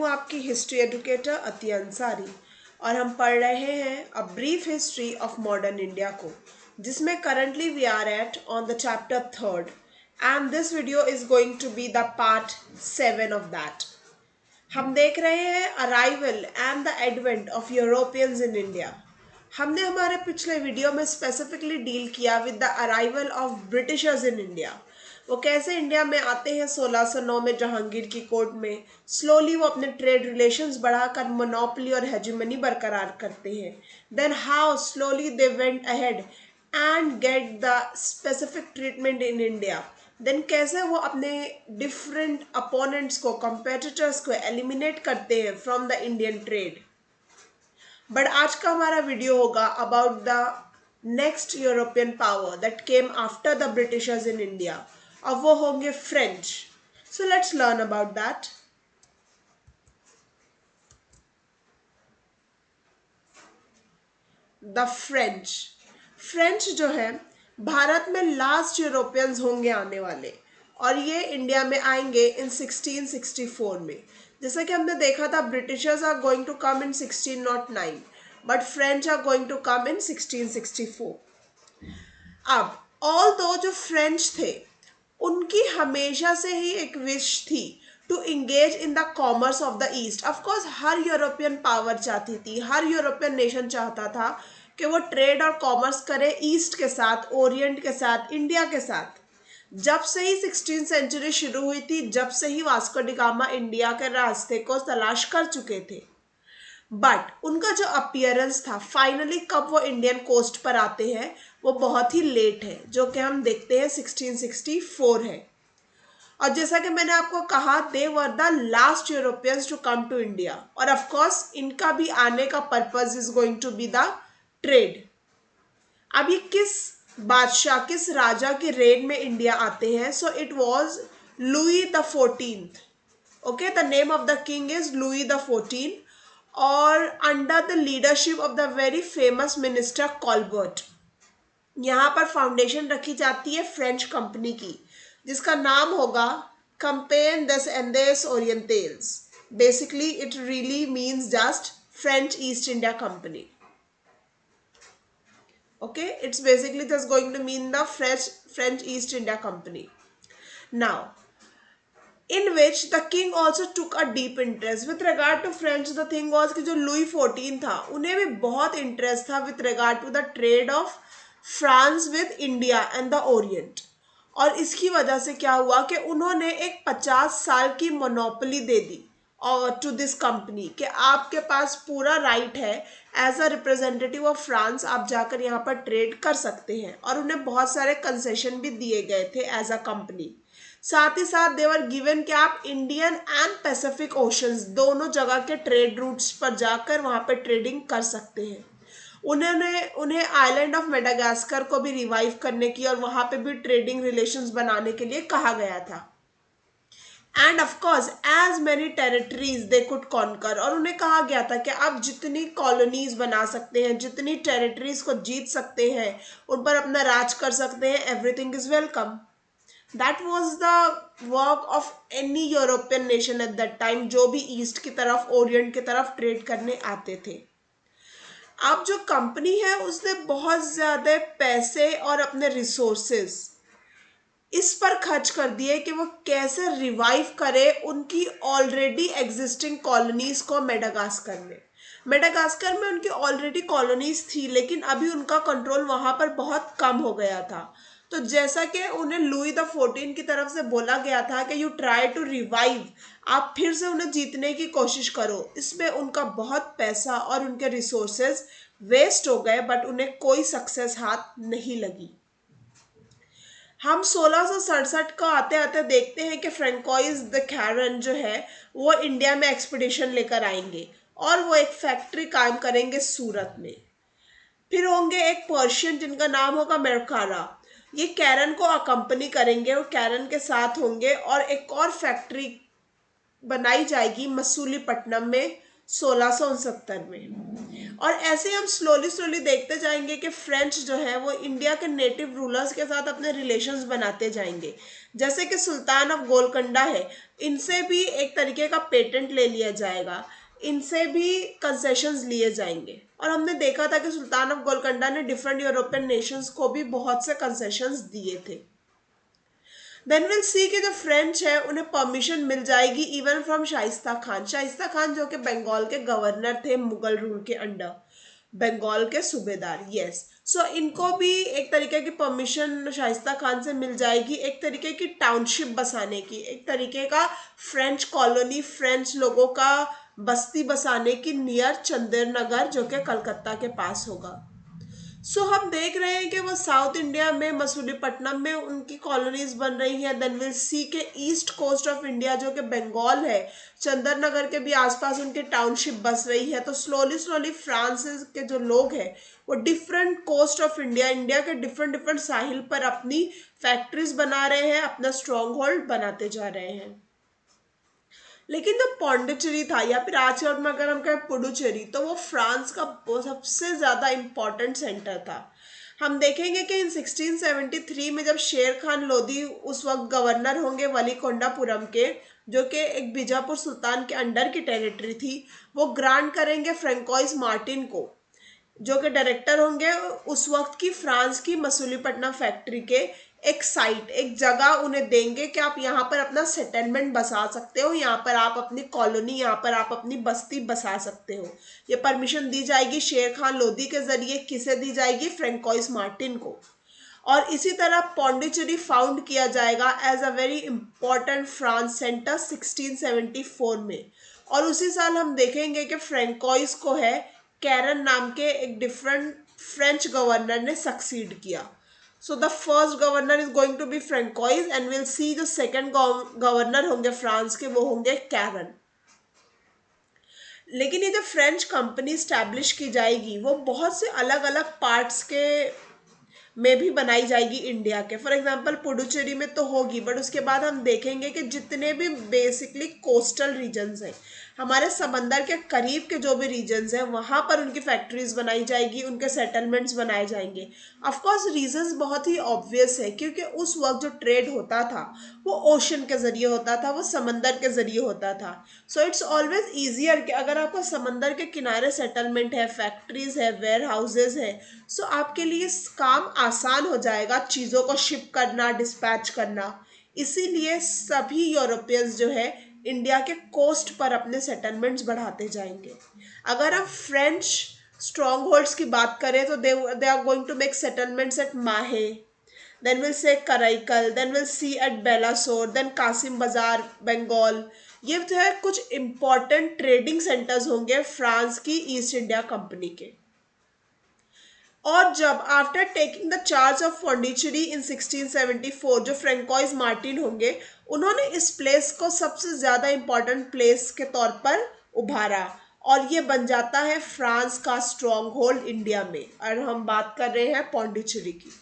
हूँ आपकी history educator अति अंसारी और हम पढ़ रहे हैं a brief history of modern India को, जिसमें currently we are at on the chapter 3rd and this video is going to be the part 7 of that. हम देख रहे हैं arrival and the advent of Europeans in India. हमने हमारे पिछले video में स्पेसिफिकली डील किया with the arrival of Britishers in India. वो कैसे इंडिया में आते हैं 1609 में जहांगीर की कोर्ट में। स्लोली वो अपने ट्रेड रिलेशंस बढ़ाकर मोनोपोली और हेजेमनी बरकरार करते हैं। Then how slowly they went ahead and get the specific treatment in India. Then कैसे वो अपने डिफरेंट अपोनेंट्स को, कंपेटिटर्स को एलिमिनेट करते हैं from the Indian trade. But आज का हमारा वीडियो होगा about the next European power that came after the Britishers in India, और वो होंगे French. So let's learn about that. The French जो है भारत में लास्ट यूरोपियंस होंगे आने वाले, और ये इंडिया में आएंगे इन 1664 में। जैसा कि हमने देखा था, Britishers are going to come in 1609 but French are going to come in 1664। अब ऑल दो जो फ्रेंच थे उनकी हमेशा से ही एक विश थी to engage in the commerce of the east. Of course हर यूरोपियन पावर चाहती थी, हर यूरोपियन नेशन चाहता था कि वो ट्रेड और कॉमर्स करे ईस्ट के साथ, ओरिएंट के साथ, इंडिया के साथ। जब से ही 16th सेंचुरी शुरू हुई थी, जब से ही वास्को डी गामा इंडिया के रास्ते को तलाश कर चुके थे, बट उनका जो अपीयरेंस था फाइनली कब वो इंडियन कोस्ट पर आते हैं वो बहुत ही लेट है, जो कि हम देखते हैं 1664 है। और जैसा कि मैंने आपको कहा, they were the last Europeans to come to India, और ऑफ कोर्स इनका भी आने का purpose is going to be the trade. अब ये किस बादशाह, किस राजा के रेन में इंडिया आते हैं? So it was Louis the 14th। Okay, the name of the king is Louis the 14 और under the leadership of the very famous minister Colbert. यहाँ पर फाउंडेशन रखी जाती है फ्रेंच कंपनी की, जिसका नाम होगा कंपेन दस Andes orientals. Basically it really means just French east India company. Okay, it's basically just going to mean the French East India Company. Now, in which the king also took a deep interest with regard to French. The thing was कि जो Louis 14 था उन्हें भी बहुत interest था with regard to the trade of France with India and the Orient। और इसकी वजह से क्या हुआ कि उन्होंने एक 50 साल की मोनोपोली दे दी और टू दिस कंपनी कि आपके पास पूरा राइट है as a representative of France, आप जाकर यहाँ पर ट्रेड कर सकते हैं। और उन्हें बहुत सारे कंसेशन भी दिए गए थे एज अ कंपनी। साथ ही साथ देवर गिवन कि आप इंडियन एंड पैसिफिक ओशंस दोनों जगह के ट्रेड रूट्स पर जाकर वहाँ पर ट्रेडिंग कर सकते हैं। उन्हें आइलैंड ऑफ मेडागास्कर को भी रिवाइव करने की और वहाँ पे भी ट्रेडिंग रिलेशंस बनाने के लिए कहा गया था। And of course as many territories they could conquer, और उन्हें कहा गया था कि आप जितनी कॉलोनीज बना सकते हैं, जितनी टेरिटरीज को जीत सकते हैं, उन पर अपना राज कर सकते हैं, everything is welcome. That was the work of any European nation at that time, जो भी ईस्ट की तरफ, ओरिएंट की तरफ ट्रेड करने आते थे। अब जो कंपनी है उसने बहुत ज्यादा पैसे और अपने रिसोर्सेज इस पर खर्च कर दिए कि वो कैसे रिवाइव करे उनकी ऑलरेडी एग्जिस्टिंग कॉलोनीज को। मेडागास्कर में उनकी ऑलरेडी कॉलोनीज थी, लेकिन अभी उनका कंट्रोल वहां पर बहुत कम हो गया था। तो जैसा कि उन्हें लुई द 14 की तरफ से बोला गया था कि यू ट्राई टू रिवाइव, आप फिर से उन्हें जीतने की कोशिश करो, इसमें उनका बहुत पैसा और उनके रिसोर्सेज वेस्ट हो गए, बट उन्हें कोई सक्सेस हाथ नहीं लगी। हम 1667 को आते आते देखते हैं कि फ्रेंकोइस द कैरन जो है वो इंडिया में एक्सपीडिशन लेकर आएंगे और वो एक फैक्ट्री कायम करेंगे सूरत में। फिर होंगे एक पर्शियन जिनका नाम होगा मेरकारा, ये कैरन को अकम्पनी करेंगे और कैरन के साथ होंगे, और एक और फैक्ट्री बनाई जाएगी मसूलीपट्टनम में 1669 में। और ऐसे हम स्लोली स्लोली देखते जाएंगे कि फ्रेंच जो है वो इंडिया के नेटिव रूलर्स के साथ अपने रिलेशंस बनाते जाएंगे। जैसे कि सुल्तान ऑफ गोलकंडा है, इनसे भी एक तरीके का पेटेंट ले लिया जाएगा, इनसे भी कंसेशंस लिए जाएंगे। और हमने देखा था कि सुल्तान ऑफ गोलकंडा ने डिफरेंट यूरोपियन नेशंस को भी बहुत से कंसेशंस दिए थे। देन विल सी कि जो फ्रेंच है उन्हें परमिशन मिल जाएगी इवन फ्रॉम शाइस्ता खान। शाइस्ता खान जो कि बंगाल के गवर्नर थे मुगल रूल के अंडर, बंगाल के सूबेदार, यस। सो इनको भी एक तरीके की परमिशन शाइस्ता खान से मिल जाएगी, एक तरीके की टाउनशिप बसाने की, एक तरीके का फ्रेंच कॉलोनी, फ्रेंच लोगों का बस्ती बसाने की नियर चंदेर नगर जो कि कलकत्ता के पास होगा। सो हम देख रहे हैं कि वो साउथ इंडिया में मसूलीपट्टनम में उनकी कॉलोनीज बन रही हैं। देन विल सी के ईस्ट कोस्ट ऑफ इंडिया जो कि बंगाल है, चंदर नगर के भी आसपास उनकी टाउनशिप बस रही है। तो स्लोली स्लोली फ्रांस के जो लोग हैं वो different coast of India, India के डिफरेंट डिफरेंट साहिल पर अपनी फैक्ट्रीज बना रहे हैं, अपना स्ट्रॉन्ग होल्ड बनाते जा रहे हैं। लेकिन जो पौंडीचेरी था या फिर आज के वक्त में अगर हम कहें पुडुचेरी, तो वो फ्रांस का सबसे ज़्यादा इम्पोर्टेंट सेंटर था। हम देखेंगे कि इन 1673 में जब शेर खान लोधी उस वक्त गवर्नर होंगे वलीकोंडापुरम के, जो कि एक बीजापुर सुल्तान के अंडर की टेरिटरी थी, वो ग्रांट करेंगे फ्रेंकोइस मार्टिन को, जो कि डायरेक्टर होंगे उस वक्त की फ्रांस की मसूलीपट्टनम फैक्ट्री के। एक साइट, एक जगह उन्हें देंगे कि आप यहाँ पर अपना सेटलमेंट बसा सकते हो, यहाँ पर आप अपनी कॉलोनी, यहाँ पर आप अपनी बस्ती बसा सकते हो। ये परमिशन दी जाएगी शेर खान लोधी के जरिए। किसे दी जाएगी? फ्रेंकोइस मार्टिन को। और इसी तरह पौंडीचेरी फाउंड किया जाएगा as a very important France centre 1674 में। और उसी साल हम देखेंगे कि फ्रेंकोइस को है कैरन नाम के एक डिफरेंट फ्रेंच गवर्नर ने सक्सीड किया। So the first governor is going to be Francois and will see जो सेकंड गवर्नर होंगे फ्रांस के, वो होंगे कैरन। लेकिन ये जो फ्रेंच कंपनी स्टैब्लिश की जाएगी वो बहुत से अलग अलग पार्ट्स के में भी बनाई जाएगी इंडिया के। फॉर एग्जांपल पुडुचेरी में तो होगी, बट उसके बाद हम देखेंगे कि जितने भी बेसिकली कोस्टल रीजन्स हैं, हमारे समंदर के करीब के जो भी रीजन्स हैं, वहाँ पर उनकी फैक्ट्रीज बनाई जाएगी, उनके सेटलमेंट्स बनाए जाएंगे। ऑफ कोर्स रीजंस बहुत ही ऑब्वियस है, क्योंकि उस वक्त जो ट्रेड होता था वो ओशन के जरिए होता था, वो समंदर के जरिए होता था। सो इट्स ऑलवेज ईजियर कि अगर आपको समंदर के किनारे सेटलमेंट है, फैक्ट्रीज है, वेयर हाउसेज है, सो आपके लिए काम आसान हो जाएगा चीज़ों को शिप करना, डिस्पैच करना। इसीलिए सभी यूरोपियंस जो है इंडिया के कोस्ट पर अपने सेटलमेंट्स बढ़ाते जाएंगे। अगर हम फ्रेंच स्ट्रॉन्ग होल्ड्स की बात करें तो they are going to make settlements at Mahe, then we'll say Karaikal, then we'll see at Balasore, then Kasim Bazar Bengal. ये जो है कुछ इंपॉर्टेंट ट्रेडिंग सेंटर्स होंगे फ्रांस की ईस्ट इंडिया कंपनी के। और जब after taking the charge of Pondicherry in 1674 जो फ्रेंकोइस मार्टिन होंगे, उन्होंने इस प्लेस को सबसे ज़्यादा इम्पॉर्टेंट प्लेस के तौर पर उभारा और ये बन जाता है फ्रांस का स्ट्रॉन्ग होल्ड इंडिया में। और हम बात कर रहे हैं पौंडीचेरी की।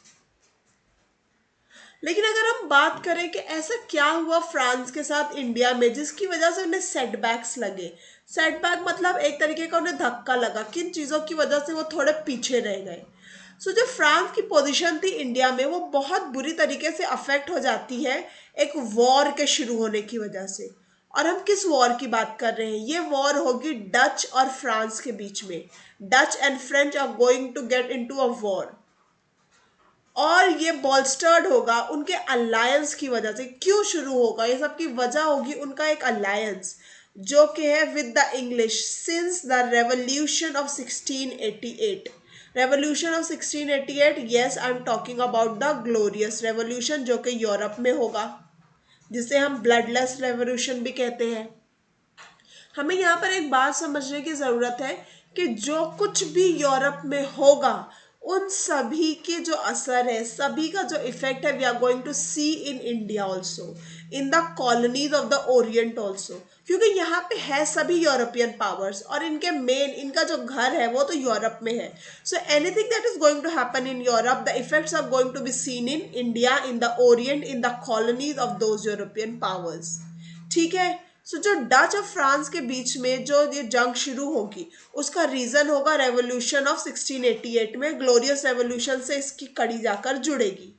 लेकिन अगर हम बात करें कि ऐसा क्या हुआ फ्रांस के साथ इंडिया में जिसकी वजह से उन्हें सेटबैक्स लगे। सेटबैक मतलब एक तरीके का उन्हें धक्का लगा, किन चीज़ों की वजह से वो थोड़े पीछे रह गए। सो जो फ्रांस की पोजीशन थी इंडिया में वो बहुत बुरी तरीके से अफेक्ट हो जाती है एक वॉर के शुरू होने की वजह से। और हम किस वॉर की बात कर रहे हैं? ये वॉर होगी डच और फ्रांस के बीच में। Dutch and French are going to get into a war और ये बॉल्स्टर्ड होगा उनके अलायंस की वजह से। क्यों शुरू होगा ये सब की वजह होगी उनका एक अलायंस जो कि है with the English since the revolution of 1688। Revolution of 1688, yes I am talking about the glorious revolution जो कि यूरोप में होगा, जिसे हम ब्लडलेस रेवोल्यूशन भी कहते हैं। हमें यहाँ पर एक बात समझने की ज़रूरत है कि जो कुछ भी यूरोप में होगा उन सभी के जो असर है, सभी का जो इफेक्ट है, we are going to see in India also, in the colonies of the orient also, क्योंकि यहाँ पे है सभी यूरोपियन पावर्स और इनके मेन, इनका जो घर है वो तो यूरोप में है। So anything that is going to happen in Europe, the effects are going to be seen in India, in the orient, in the colonies of those European powers. ठीक है, सो जो डच और फ्रांस के बीच में जो ये जंग शुरू होगी उसका रीजन होगा रेवोल्यूशन ऑफ 1688 में, ग्लोरियस रेवोल्यूशन से इसकी कड़ी जाकर जुड़ेगी।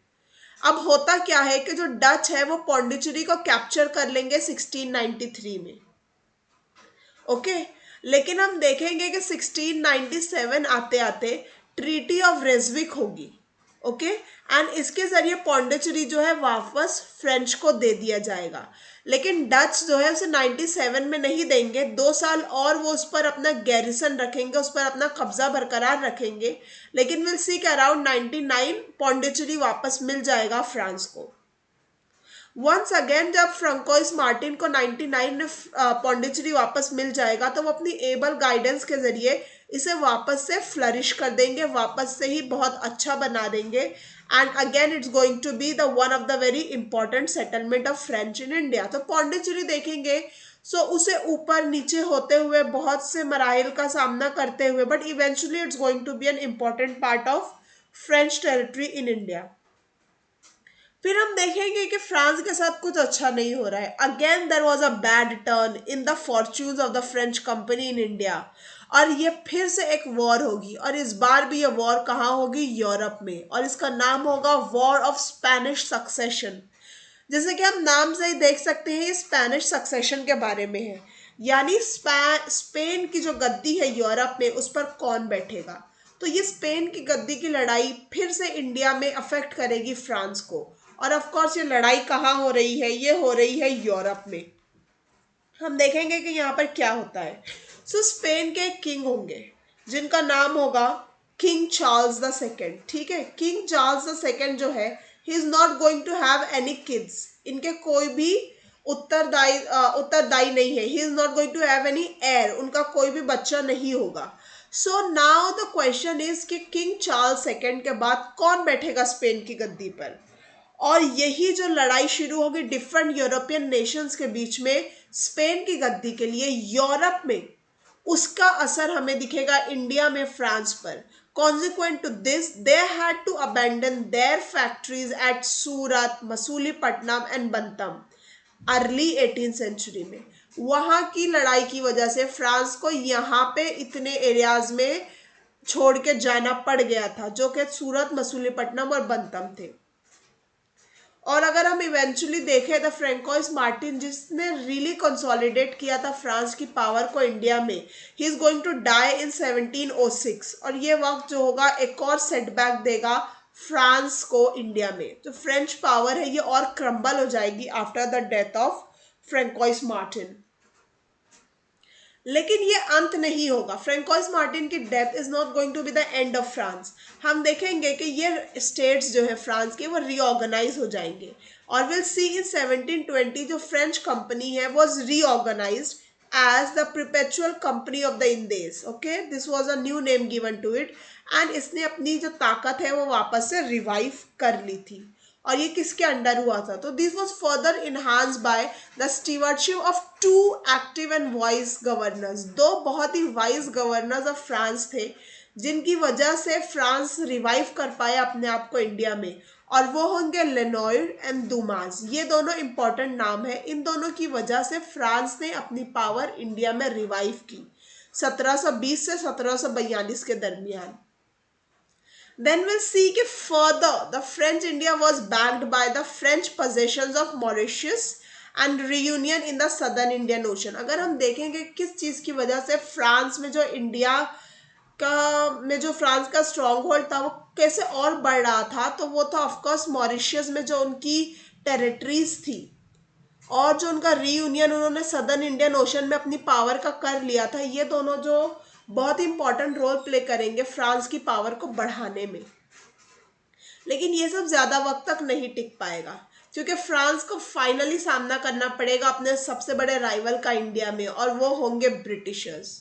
अब होता क्या है कि जो डच है वो पौंडीचेरी को कैप्चर कर लेंगे 1693 में। ओके, लेकिन हम देखेंगे कि 1697 आते आते ट्रीटी ऑफ रेजविक होगी। ओके, एंड इसके जरिए पौंडीचेरी जो है वापस फ्रेंच को दे दिया जाएगा। लेकिन डच जो है उसे 97 में नहीं देंगे, 2 साल और वो उस पर अपना गैरिसन रखेंगे, उस पर अपना कब्जा बरकरार रखेंगे। लेकिन विल सी के अराउंड 99 पौंडीचेरी वापस मिल जाएगा फ्रांस को। वंस अगेन जब फ्रांकोइस मार्टिन को 99 में पौंडीचेरी वापस मिल जाएगा तो वो अपनी एबल गाइडेंस के जरिए इसे वापस से फ्लरिश कर देंगे, वापस से ही बहुत अच्छा बना देंगे। And again it's going to be the one of the very important settlement of French in India. तो पौंडीचेरी देखेंगे सो उसे ऊपर नीचे होते हुए बहुत से मराइल का सामना करते हुए, but eventually it's going to be an important part of French territory in India. फिर हम देखेंगे कि फ्रांस के साथ कुछ अच्छा नहीं हो रहा है। Again there was a bad turn in the fortunes of the French company in India, और ये फिर से एक वॉर होगी, और इस बार भी ये वॉर कहाँ होगी? यूरोप में, और इसका नाम होगा वॉर ऑफ स्पेनिश सक्सेशन। जैसे कि हम नाम से ही देख सकते हैं ये स्पेनिश सक्सेशन के बारे में है, यानी स्पेन की जो गद्दी है यूरोप में उस पर कौन बैठेगा। तो ये स्पेन की गद्दी की लड़ाई फिर से इंडिया में अफेक्ट करेगी फ्रांस को, और ऑफ कोर्स ये लड़ाई कहाँ हो रही है? ये हो रही है यूरोप में। हम देखेंगे कि यहाँ पर क्या होता है। सो स्पेन के एक किंग होंगे जिनका नाम होगा किंग चार्ल्स द सेकेंड। ठीक है, किंग चार्ल्स द सेकेंड जो है he is not going to have any kids, इनके कोई भी उत्तरदायी नहीं है। He is not going to have any heir, उनका कोई भी बच्चा नहीं होगा। So now the question is कि किंग चार्ल्स सेकेंड के बाद कौन बैठेगा स्पेन की गद्दी पर, और यही जो लड़ाई शुरू होगी डिफरेंट यूरोपियन नेशंस के बीच में स्पेन की गद्दी के लिए यूरोप में, उसका असर हमें दिखेगा इंडिया में फ्रांस पर। Consequent to this they had to abandon their factories at Surat, Masulipatnam and Bantam early 18th century में। वहां की लड़ाई की वजह से फ्रांस को यहाँ पे इतने एरियाज में छोड़ के जाना पड़ गया था, जो कि सूरत, मसूलीपट्टनम और बंतम थे। और अगर हम इवेंचुअली देखें द फ्रेंकोइस मार्टिन जिसने रियली कंसोलिडेट किया था फ्रांस की पावर को इंडिया में, he is going to die in 1706, और ये वक्त जो होगा एक और सेटबैक देगा फ्रांस को इंडिया में। जो फ्रेंच पावर है ये और क्रम्बल हो जाएगी after the death of Francois Martin. लेकिन ये अंत नहीं होगा। फ्रेंकोइस मार्टिन की death is not going to be the end of France. हम देखेंगे कि ये स्टेट्स जो है फ्रांस के वो रीऑर्गेनाइज हो जाएंगे, और विल सी इन 1720 जो फ्रेंच कंपनी है was रीऑर्गेनाइज्ड as the perpetual company of the Indes. Okay, this was a new name given to it, and इसने अपनी जो ताकत है वो वापस से रिवाइव कर ली थी। और ये किसके अंडर हुआ था? तो this was further enhance by the stewardship of 2 active and wise governors. 2 बहुत ही वाइज गवर्नर्स ऑफ फ्रांस थे जिनकी वजह से फ्रांस रिवाइव कर पाया अपने आप को इंडिया में, और वो होंगे लेनॉइड एंड दुमास। ये दोनों इंपॉर्टेंट नाम है। इन दोनों की वजह से फ्रांस ने अपनी पावर इंडिया में रिवाइव की 1720 से 1742 के दरमियान। Then we'll see कि further the French India was backed by the French possessions of Mauritius and reunion in the southern Indian Ocean। अगर हम देखेंगे किस चीज़ की वजह से फ्रांस में जो इंडिया में जो फ्रांस का स्ट्रॉन्ग होल्ड था वो कैसे और बढ़ रहा था, तो वो था ऑफकोर्स मॉरिशियस में जो उनकी टेरिटरीज थी, और जो उनका रीयूनियन उन्होंने सदर्न इंडियन ओशन में अपनी पावर का कर लिया था। ये दोनों जो बहुत ही इंपॉर्टेंट रोल प्ले करेंगे फ्रांस की पावर को बढ़ाने में। लेकिन ये सब ज़्यादा वक्त तक नहीं टिक पाएगा, क्योंकि फ्रांस को फाइनली सामना करना पड़ेगा अपने सबसे बड़े राइवल का इंडिया में, और वो होंगे ब्रिटिशर्स।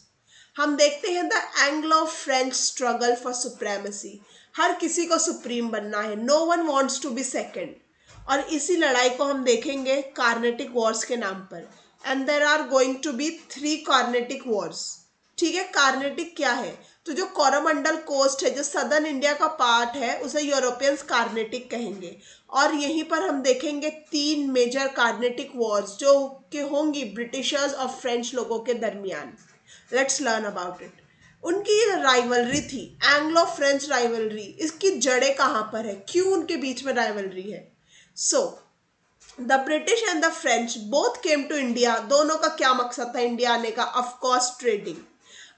हम देखते हैं the Anglo French struggle for supremacy. हर किसी को सुप्रीम बनना है, no one wants to be second, और इसी लड़ाई को हम देखेंगे कार्नेटिक वॉर्स के नाम पर। And there are going to be 3 Carnatic wars. ठीक है, कार्नेटिक क्या है? तो जो कोरोमंडल कोस्ट है, जो सदर्न इंडिया का पार्ट है, उसे यूरोपियंस कार्नेटिक कहेंगे। और यहीं पर हम देखेंगे 3 मेजर कार्नेटिक वॉर्स जो कि होंगी ब्रिटिशर्स और फ्रेंच लोगों के दरमियान। Let's learn about it. उनकी ये राइवलरी थी, एंग्लो फ्रेंच राइवलरी, इसकी जड़ें कहाँ पर है, क्यों उनके बीच में राइवलरी है? So the British and the French both came to India. दोनों का क्या मकसद था इंडिया आने का? Of course trading,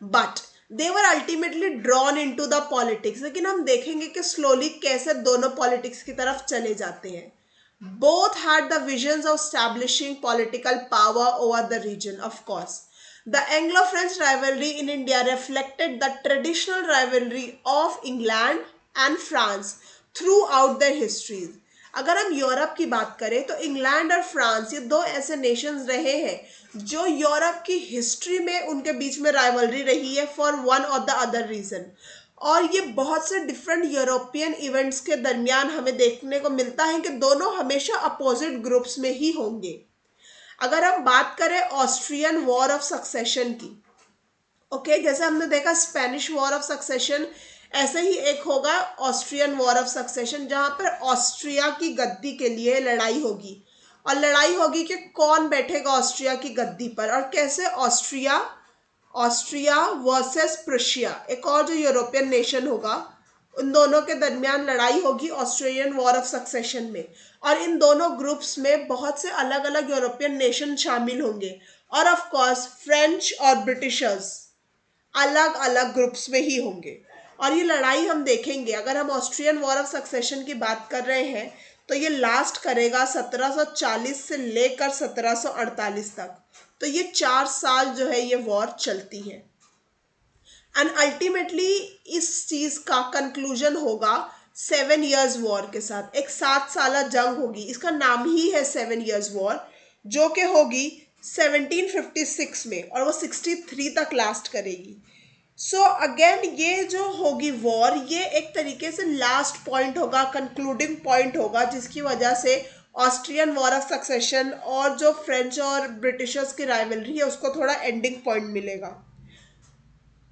but they were ultimately drawn in to the politics. लेकिन हम देखेंगे कि स्लोली कैसे दोनों पॉलिटिक्स की तरफ चले जाते हैं। Both had the visions of establishing political power over the region. Of course the Anglo-French rivalry in India reflected the traditional rivalry of England and France throughout their histories. अगर हम Europe की बात करें तो इंग्लैंड और France ये दो ऐसे नेशंस रहे हैं जो यूरोप की हिस्ट्री में उनके बीच में राइवलरी रही है फॉर वन और द अदर रीजन। और ये बहुत से डिफरेंट यूरोपियन इवेंट्स के दरमियान हमें देखने को मिलता है कि दोनों हमेशा अपोजिट ग्रुप्स में ही होंगे। अगर हम बात करें ऑस्ट्रियन वॉर ऑफ सक्सेशन की, ओके, जैसे हमने देखा स्पेनिश वॉर ऑफ सक्सेशन, ऐसे ही एक होगा ऑस्ट्रियन वॉर ऑफ सक्सेशन, जहां पर ऑस्ट्रिया की गद्दी के लिए लड़ाई होगी। और लड़ाई होगी कि कौन बैठेगा ऑस्ट्रिया की गद्दी पर, और कैसे ऑस्ट्रिया ऑस्ट्रिया वर्सेस प्रुशिया, एक और जो यूरोपियन नेशन होगा, उन दोनों के दरमियान लड़ाई होगी ऑस्ट्रेलियन वॉर ऑफ सक्सेशन में। और इन दोनों ग्रुप्स में बहुत से अलग अलग यूरोपियन नेशन शामिल होंगे, और ऑफ कोर्स फ्रेंच और ब्रिटिशर्स अलग अलग ग्रुप्स में ही होंगे। और ये लड़ाई हम देखेंगे, अगर हम ऑस्ट्रियन वॉर ऑफ सक्सेशन की बात कर रहे हैं तो ये लास्ट करेगा 1740 से लेकर 1748 तक। तो ये 4 साल जो है ये वॉर चलती है। एंड अल्टीमेटली इस चीज का कंक्लूजन होगा 7 इयर्स वॉर के साथ। एक 7 साल जंग होगी, इसका नाम ही है 7 इयर्स वॉर, जो कि होगी 1756 में, और वो 63 तक लास्ट करेगी। सो अगेन ये जो होगी वॉर, ये एक तरीके से लास्ट पॉइंट होगा, कंक्लूडिंग पॉइंट होगा, जिसकी वजह से ऑस्ट्रियन वॉर ऑफ सक्सेशन और जो फ्रेंच और ब्रिटिशर्स की राइवलरी है उसको थोड़ा एंडिंग पॉइंट मिलेगा।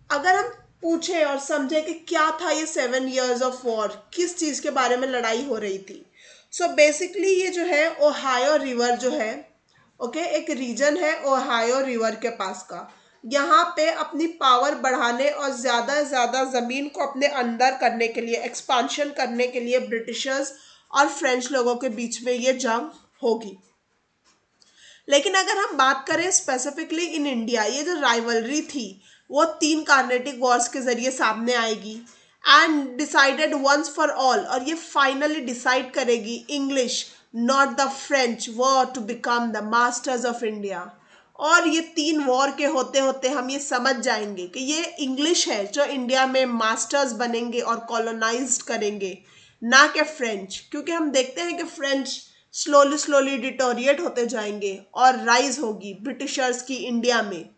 अगर हम पूछे और समझे कि क्या था ये 7 इयर्स ऑफ वॉर, किस चीज के बारे में लड़ाई हो रही थी, सो बेसिकली ये जो है ओहायो रिवर जो है, ओके, एक रीजन है ओहायो रिवर के पास का, यहाँ पे अपनी पावर बढ़ाने और ज़्यादा से ज़्यादा ज़मीन को अपने अंदर करने के लिए, एक्सपांशन करने के लिए ब्रिटिशर्स और फ्रेंच लोगों के बीच में ये जंग होगी। लेकिन अगर हम बात करें स्पेसिफिकली इन इंडिया, ये जो राइवलरी थी वो 3 कार्नेटिक वॉर्स के जरिए सामने आएगी and decided once for all, और ये फाइनली डिसाइड करेगी English not the French were to become the masters of India. और ये 3 वॉर के होते होते हम ये समझ जाएंगे कि ये इंग्लिश है जो इंडिया में मास्टर्स बनेंगे और कॉलोनाइज्ड करेंगे, ना कि फ्रेंच। क्योंकि हम देखते हैं कि फ्रेंच स्लोली स्लोली डिटोरिएट होते जाएंगे और राइज होगी ब्रिटिशर्स की इंडिया में,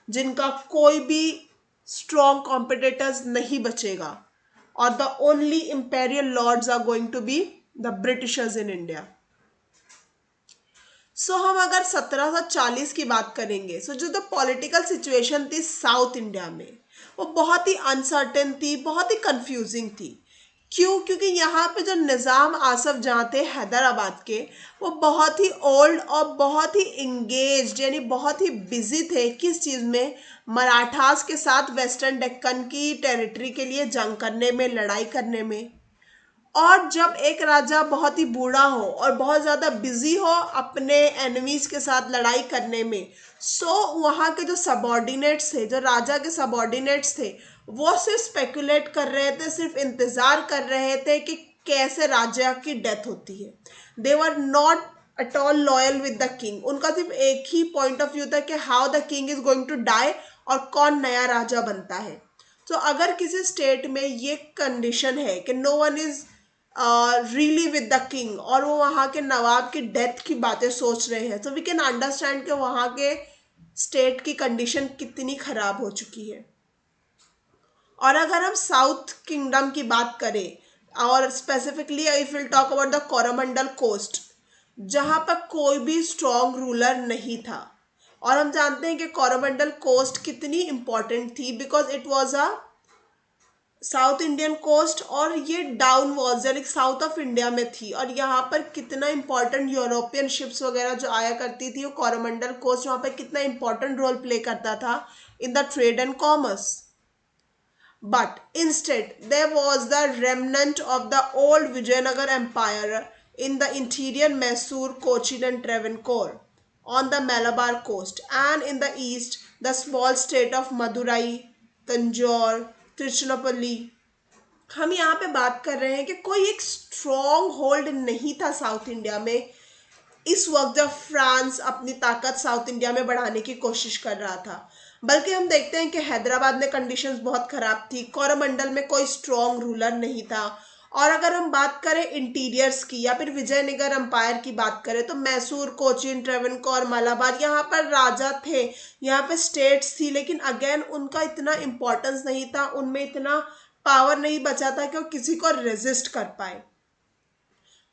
जिनका कोई भी स्ट्रॉन्ग कॉम्पिटिटर्स नहीं बचेगा, और the only imperial lords are going to be the Britishers in India. So हम अगर 1740 की बात करेंगे, सो जो द पॉलिटिकल सिचुएशन थी साउथ इंडिया में, वो बहुत ही अनसर्टेन थी, बहुत ही कंफ्यूजिंग थी। क्यों? क्योंकि यहाँ पे जो निज़ाम आसफ जहाँ थे हैदराबाद के, वो बहुत ही ओल्ड और बहुत ही इंगेज्ड, यानी बहुत ही बिजी थे किस चीज़ में? मराठास के साथ वेस्टर्न डेक्कन की टेरिटरी के लिए जंग करने में, लड़ाई करने में। और जब एक राजा बहुत ही बूढ़ा हो और बहुत ज़्यादा बिजी हो अपने एनिमीज के साथ लड़ाई करने में, सो वहाँ के जो सबॉर्डिनेट्स थे, जो राजा के सबॉर्डिनेट्स थे, वो सिर्फ स्पेकुलेट कर रहे थे, सिर्फ इंतज़ार कर रहे थे कि कैसे राजा की डेथ होती है। They were not at all loyal with the king. उनका सिर्फ एक ही पॉइंट ऑफ व्यू था कि how the king is going to die और कौन नया राजा बनता है। तो अगर किसी स्टेट में ये कंडीशन है कि no one is really with the king, और वो वहाँ के नवाब की डेथ की बातें सोच रहे हैं, तो वी कैन अंडरस्टैंड कि वहाँ के स्टेट की कंडीशन कितनी खराब हो चुकी है। और अगर हम साउथ किंगडम की बात करें, और specifically if will talk about the Coromandel coast, जहाँ पर कोई भी स्ट्रॉन्ग रूलर नहीं था। और हम जानते हैं कि कोरोमंडल कोस्ट कितनी इंपॉर्टेंट थी, because it was a South Indian coast, और ये डाउन वॉज यानी साउथ ऑफ इंडिया में थी, और यहाँ पर कितना इंपॉर्टेंट यूरोपियन शिप्स वगैरह जो आया करती थी, वो कोरोमंडल कोस्ट वहाँ पर कितना इंपॉर्टेंट रोल प्ले करता था in the trade and commerce. But instead, there was the remnant of the old Vijayanagar Empire in the interior Mysore, Cochin and Travancore, on the Malabar coast, and in the east, the small state of Madurai, Tanjore, Tiruchirappalli. हम यहाँ पे बात कर रहे हैं कि कोई एक स्ट्रॉन्ग होल्ड नहीं था साउथ इंडिया में इस वक्त जब फ्रांस अपनी ताकत साउथ इंडिया में बढ़ाने की कोशिश कर रहा था. बल्कि हम देखते हैं कि हैदराबाद में कंडीशंस बहुत खराब थी, कोरोमंडल में कोई स्ट्रॉन्ग रूलर नहीं था. और अगर हम बात करें इंटीरियर्स की या फिर विजयनगर अंपायर की बात करें तो मैसूर, कोचिन, ट्रेवनकोर, मलाबार, यहाँ पर राजा थे, यहाँ पे स्टेट्स थी, लेकिन अगेन उनका इतना इम्पोर्टेंस नहीं था, उनमें इतना पावर नहीं बचा था कि वो किसी को रेजिस्ट कर पाए.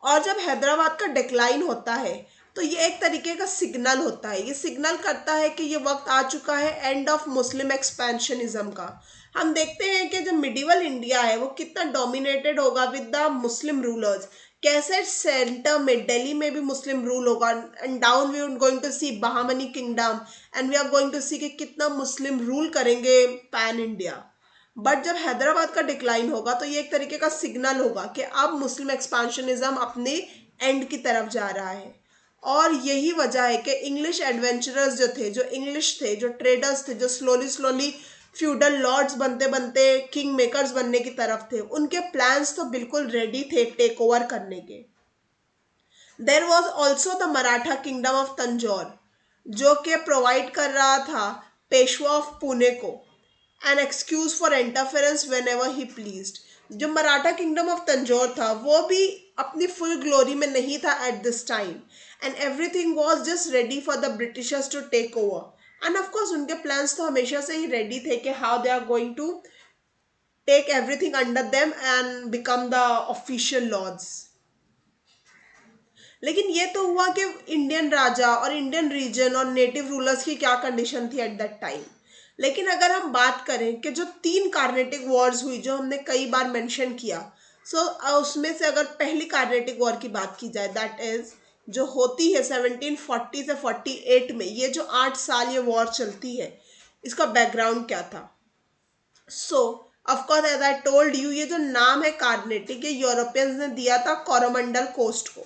और जब हैदराबाद का डिक्लाइन होता है तो ये एक तरीके का सिग्नल होता है, ये सिग्नल करता है कि ये वक्त आ चुका है एंड ऑफ मुस्लिम एक्सपेंशनिज्म का. हम देखते हैं कि जो मिडिवल इंडिया है वो कितना डोमिनेटेड होगा विद द मुस्लिम रूलर्स, कैसे सेंटर में दिल्ली में भी मुस्लिम रूल होगा, and down we are going to see Bahmani kingdom, and we are going to see कि कितना मुस्लिम रूल करेंगे पैन इंडिया. बट जब हैदराबाद का डिक्लाइन होगा तो ये एक तरीके का सिग्नल होगा कि अब मुस्लिम एक्सपांशनिज्म अपने एंड की तरफ जा रहा है. और यही वजह है कि इंग्लिश एडवेंचरर्स जो थे, जो इंग्लिश थे, जो ट्रेडर्स थे, जो स्लोली स्लोली फ्यूडल लॉर्ड्स बनते बनते किंग मेकर्स बनने की तरफ थे, उनके प्लान्स तो बिल्कुल रेडी थे टेक ओवर करने के. There was also the Maratha kingdom of Tanjore जो कि प्रोवाइड कर रहा था पेशवा ऑफ पुणे को an excuse for interference when ever he pleased. जो मराठा किंगडम ऑफ तंजौर था वो भी अपनी फुल ग्लोरी में नहीं था at this time, and everything was just ready for the Britishers to take over. And of course उनके प्लान्स तो हमेशा से ही रेडी थे कि how they are going to take everything under them and become the official lords. लेकिन ये तो हुआ कि इंडियन राजा और इंडियन रीजन और नेटिव रूलर्स की क्या कंडीशन थी एट दैट टाइम. लेकिन अगर हम बात करें कि जो 3 कार्नेटिक वॉर्स हुई जो हमने कई बार मेंशन किया, सो उसमें से अगर पहली कार्नेटिक वॉर की बात की जाए दैट इज जो होती है 1740 से 48 में, ये जो 8 साल ये वॉर चलती है, इसका बैकग्राउंड क्या था. So of course as I told you, ये जो नाम है कार्नेटिक ये यूरोपियंस ने दिया था कोरोमंडल कोस्ट को,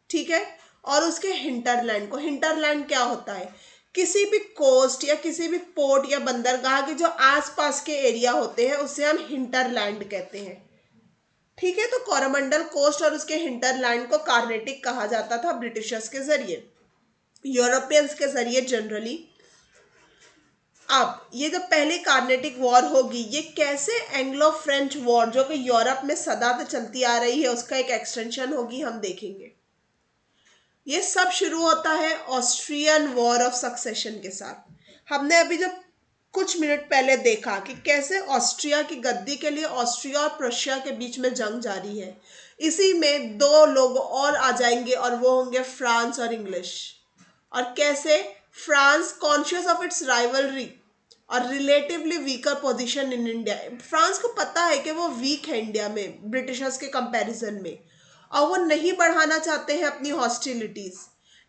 ठीक है, और उसके हिंटरलैंड को. हिंटरलैंड क्या होता है, किसी भी कोस्ट या किसी भी पोर्ट या बंदरगाह के जो आसपास के एरिया होते हैं उसे हम हिंटरलैंड कहते हैं, ठीक है. तो कोरोमंडल कोस्ट और उसके हिंटरलैंड को कार्नेटिक कहा जाता था ब्रिटिशर्स के जरिए, यूरोपियंस के जरिए जनरली. अब ये जो पहली कार्नेटिक वॉर होगी ये कैसे एंग्लो फ्रेंच वॉर जो कि यूरोप में सदा से चलती आ रही है उसका एक एक्सटेंशन होगी, हम देखेंगे. ये सब शुरू होता है ऑस्ट्रियन वॉर ऑफ सक्सेशन के साथ. हमने अभी जब कुछ मिनट पहले देखा कि कैसे ऑस्ट्रिया की गद्दी के लिए ऑस्ट्रिया और प्रशिया के बीच में जंग जारी है. इसी में 2 लोग और आ जाएंगे और वो होंगे फ्रांस और इंग्लिश. और कैसे France conscious of its rivalry और relatively weaker position in India, France को पता है कि वो वीक है इंडिया में ब्रिटिशर्स के कंपैरिजन में, और वो नहीं बढ़ाना चाहते हैं अपनी हॉस्टिलिटीज.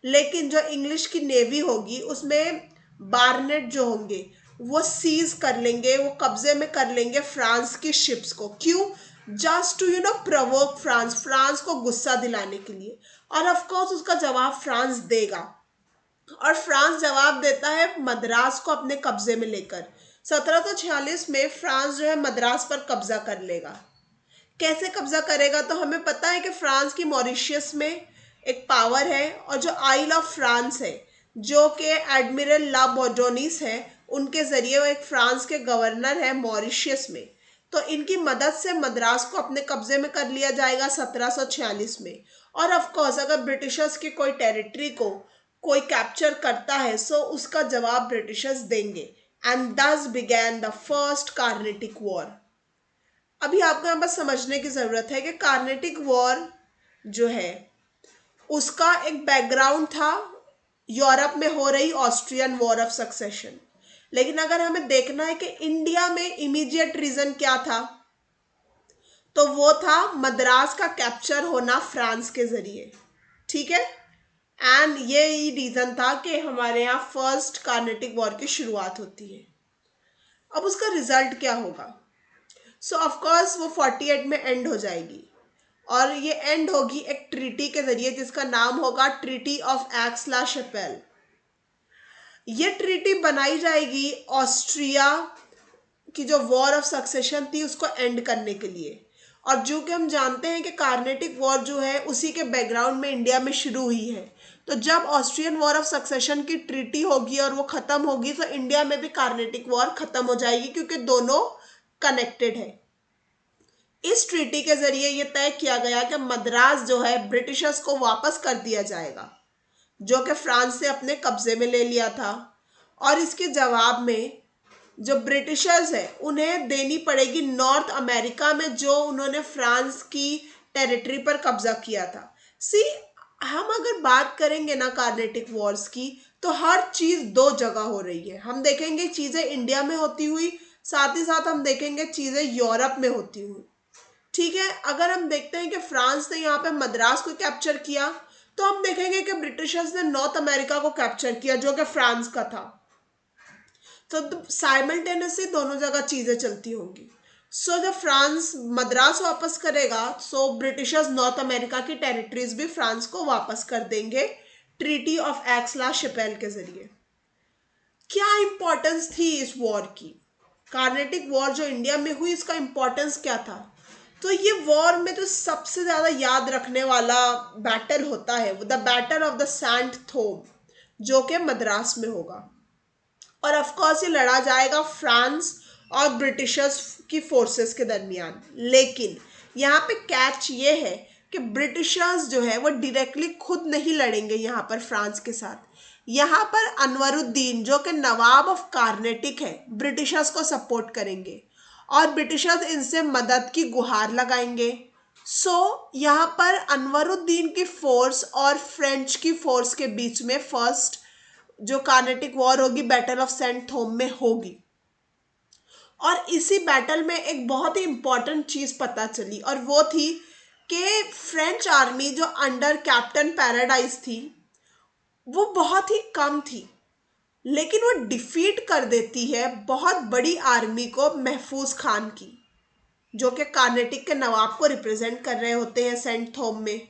लेकिन जो इंग्लिश की नेवी होगी उसमें बारनेट जो होंगे वो सीज कर लेंगे, वो कब्जे में कर लेंगे फ्रांस की शिप्स को. क्यों? Just to provoke France, France को गुस्सा दिलाने के लिए. और ऑफ कोर्स उसका जवाब फ्रांस देगा, और फ्रांस जवाब देता है मद्रास को अपने कब्जे में लेकर. 1746 में फ्रांस जो है मद्रास पर कब्जा कर लेगा. कैसे कब्जा करेगा? तो हमें पता है कि फ्रांस की मॉरिशियस में एक पावर है, और जो आइल ऑफ फ्रांस है जो कि एडमिरल ला बोर्डोनिस है, उनके जरिए वो एक फ्रांस के गवर्नर है मॉरिशियस में. तो इनकी मदद से मद्रास को अपने कब्जे में कर लिया जाएगा 1746 में. और ऑफ कोर्स अगर ब्रिटिशर्स की कोई टेरिटरी को कोई कैप्चर करता है सो उसका जवाब ब्रिटिशर्स देंगे. एंड दस began the first Carnatic war. अभी आपको यहाँ पर समझने की जरूरत है कि कार्नेटिक वॉर जो है उसका एक बैकग्राउंड था यूरोप में हो रही ऑस्ट्रियन वॉर ऑफ सक्सेशन. लेकिन अगर हमें देखना है कि इंडिया में इमीडिएट रीजन क्या था, तो वो था मद्रास का कैप्चर होना फ्रांस के जरिए, ठीक है। एंड ये ही रीजन था कि हमारे यहाँ फर्स्ट कार्नेटिक वॉर की शुरुआत होती है। अब उसका रिजल्ट क्या होगा? सो ऑफकोर्स वो 48 में एंड हो जाएगी, और ये एंड होगी एक ट्रीटी के जरिए जिसका नाम होगा treaty of Aix la Chapelle. ये ट्रीटी बनाई जाएगी ऑस्ट्रिया की जो वॉर ऑफ सक्सेशन थी उसको एंड करने के लिए। और जो कि हम जानते हैं कि कार्नेटिक वॉर जो है उसी के बैकग्राउंड में इंडिया में शुरू हुई है। तो जब ऑस्ट्रियन वॉर ऑफ सक्सेशन की ट्रीटी होगी और वो खत्म होगी तो इंडिया में भी कार्नेटिक वॉर खत्म हो जाएगी, क्योंकि दोनों कनेक्टेड है। इस ट्रीटी के जरिए ये तय किया गया कि मद्रास जो है ब्रिटिशर्स को वापस कर दिया जाएगा, जो कि फ्रांस से अपने कब्जे में ले लिया था। और इसके जवाब में जो ब्रिटिशर्स है उन्हें देनी पड़ेगी नॉर्थ अमेरिका में जो उन्होंने फ्रांस की टेरिटरी पर कब्जा किया था। सी, हम अगर बात करेंगे ना कार्नेटिक वॉर्स की, तो हर चीज दो जगह हो रही है। हम देखेंगे चीजें इंडिया में होती हुई, साथ ही साथ हम देखेंगे चीजें यूरोप में होती हुई, ठीक है। अगर हम देखते हैं कि फ्रांस ने यहाँ पे मद्रास को कैप्चर किया, तो हम देखेंगे कि ब्रिटिशर्स ने नॉर्थ अमेरिका को कैप्चर किया जो कि फ्रांस का था। तो साइमल्टेनियसली दोनों जगह चीजें चलती होंगी। सो जब फ्रांस मद्रास वापस करेगा, सो ब्रिटिशर्स नॉर्थ अमेरिका की टेरिटरीज भी फ्रांस को वापस कर देंगे treaty of Aix la Chapelle के जरिए। क्या इंपॉर्टेंस थी इस वॉर की? कार्नेटिक वॉर जो इंडिया में हुई इसका इंपॉर्टेंस क्या था? तो ये वॉर में जो सबसे ज्यादा याद रखने वाला बैटल होता है वो the battle of the San Thome, जो कि मद्रास में होगा। और ऑफ कोर्स ये लड़ा जाएगा फ्रांस और ब्रिटिशर्स की फोर्सेस के दरमियान। लेकिन यहाँ पे कैच ये है कि ब्रिटिशर्स जो है वो डायरेक्टली खुद नहीं लड़ेंगे यहाँ पर फ्रांस के साथ। यहाँ पर अनवरुद्दीन जो कि नवाब ऑफ कार्नेटिक है ब्रिटिशर्स को सपोर्ट करेंगे, और ब्रिटिशर्स इनसे मदद की गुहार लगाएंगे। सो यहाँ पर अनवरुद्दीन की फोर्स और फ्रेंच की फोर्स के बीच में फर्स्ट जो कार्नेटिक वॉर होगी बैटल ऑफ सेंट थोम में होगी। और इसी बैटल में एक बहुत ही इंपॉर्टेंट चीज पता चली, और वो थी कि फ्रेंच आर्मी जो अंडर कैप्टन पैराडाइज थी वो बहुत ही कम थी, लेकिन वो डिफीट कर देती है बहुत बड़ी आर्मी को महफूज खान की, जो कि कार्नेटिक के नवाब को रिप्रेजेंट कर रहे होते हैं सेंट थोम में।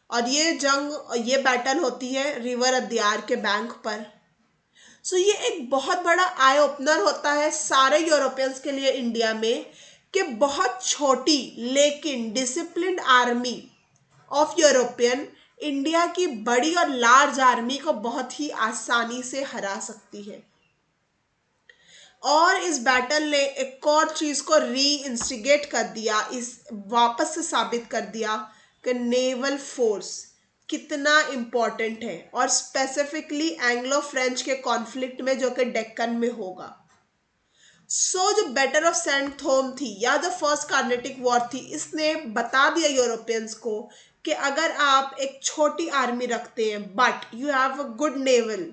और ये बैटल होती है रिवर अद्यार के बैंक पर। सो ये एक बहुत बड़ा आई ओपनर होता है सारे यूरोपियंस के लिए इंडिया में कि बहुत छोटी लेकिन disciplined army of European India की बड़ी और लार्ज आर्मी को बहुत ही आसानी से हरा सकती है। और इस बैटल ने एक और चीज को री इंस्टिगेट कर दिया, इस वापस से साबित कर दिया कि नेवल फोर्स कितना इंपॉर्टेंट है, और स्पेसिफिकली एंग्लो फ्रेंच के कॉन्फ्लिक्ट में जो कि डेक्कन में होगा। सो जो बैटल ऑफ सेंट थोम थी या जो फर्स्ट कार्नेटिक वॉर थी, इसने बता दिया यूरोपियंस को कि अगर आप एक छोटी आर्मी रखते हैं but you have a good naval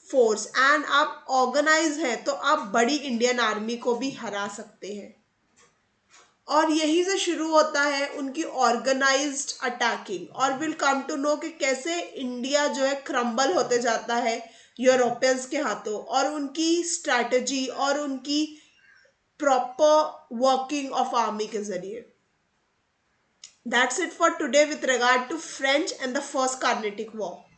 force and आप ऑर्गेनाइज हैं, तो आप बड़ी इंडियन आर्मी को भी हरा सकते हैं। और यही से शुरू होता है उनकी ऑर्गेनाइज्ड अटैकिंग, और विल कम टू नो कि कैसे इंडिया जो है क्रम्बल होते जाता है यूरोपियंस के हाथों, और उनकी स्ट्रैटेजी और उनकी प्रॉपर वर्किंग ऑफ आर्मी के जरिए। That's it for today with regard to French and the first Carnatic war.